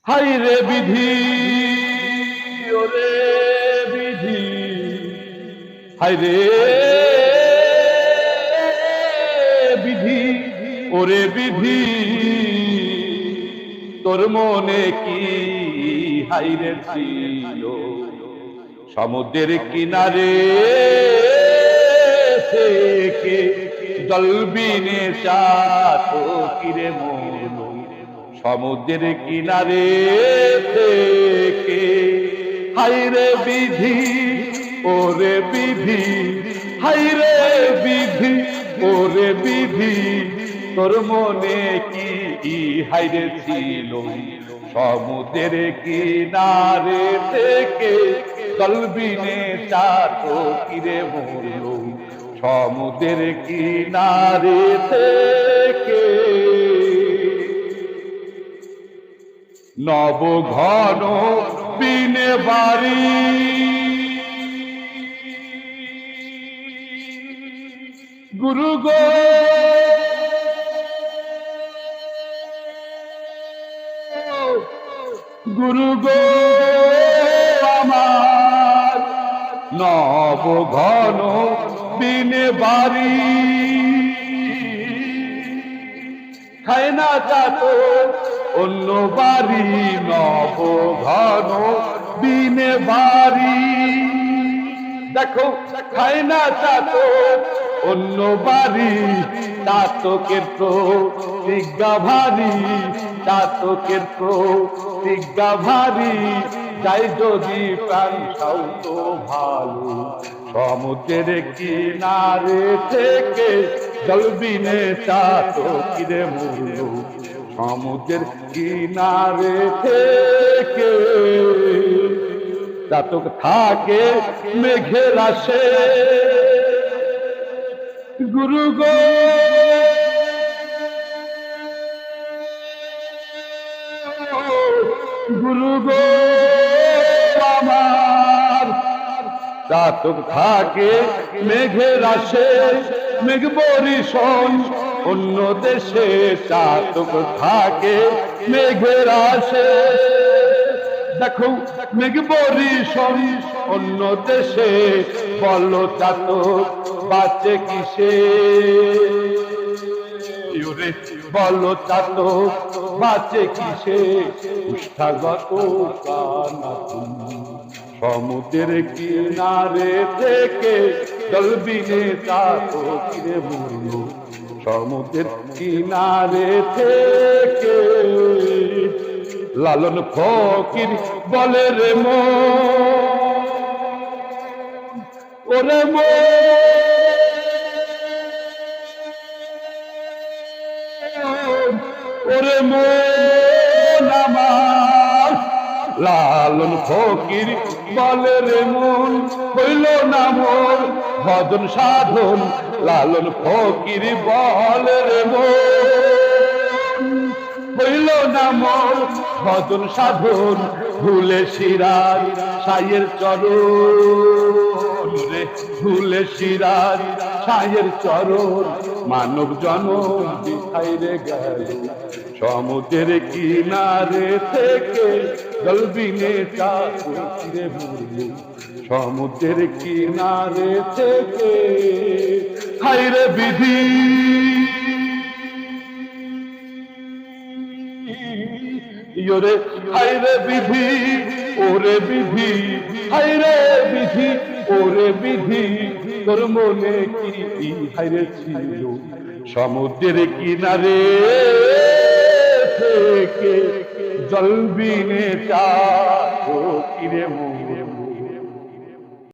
high রে বিধি, ওরে বিধি, হাই রে বিধি, ওরে বিধি, তোর মনে কি হাইরে ছিল সমুদ্রের কিনারে থেকে জলবিনে চাতো কিরে মন সমুদ্রের কিনারে থেকে হাইরে বিধি, ওরে বিধি, হাইরে বিধি, ওরে বিধি, তোর মনে কি হাইরে ছিল সমুদ্রের কিনারে থেকে জলবিনে চাতো কিরে মন সমুদ্রের কিনারে থেকে নব ঘন বিনে বাড়ি গুরু গো গুরু গো আমার নব ঘন বিনে বাড়ি খায় না চাতো অন্য বাড়ি নব ঘন বিনে বাড়ি দেখো খায় না চাতো অন্য বাড়ি চাতকের তো প্রতিজ্ঞা ভারী চাতকের তো প্রতিজ্ঞা ভারী যাই যদি প্রাণ সাউ তো ভালো সমুদ্রের কিনারে থেকে জলবিনে চাতকিরে মূল সমুদ্রের কিনারে থেকে চাতক থাকে মেঘের আসে গুরু গো গুরু গো আমার চাতক থাকে মেঘের আসে মেঘ বরিশন অন্য দেশে চাতক থাকে মেঘের আসে দেখো মেঘ বরিশন অন্য দেশে বলো চাতক বাঁচে কিসে বলো চাতক বাঁচে কিসে উষ্ঠাগত কানা সমুদ্রের কিনারে থেকে জলবিনে চাতকিরে মূল সমুদ্রের কিনারে থেকে লালন ফকির বলে রে ওরে ওরে আমার লালন ফকির বলে রে মন হইল না মোর ভজন সাধন লালন ফকির বলে রে মন হইল না মোর ভজন সাধন ভুলে সিরাজ সাইয়ের চরণ রে ভুলে সিরাজ সাইয়ের চরণ মানব জনম বিখাইরে গেল সমুদ্রের কিনারে থেকে জলবিনে চাতকিরে মূল সমুদ্রের কিনারে থেকে হাইরে বিধি, ওরে হাইরে বিধি, ওরে বিধি, হাইরে বিধি, ওরে বিধি, তোর মনে কি হাইরে ছিল সমুদ্রের কিনারে থেকে জলবিনে চাতকিরে মূল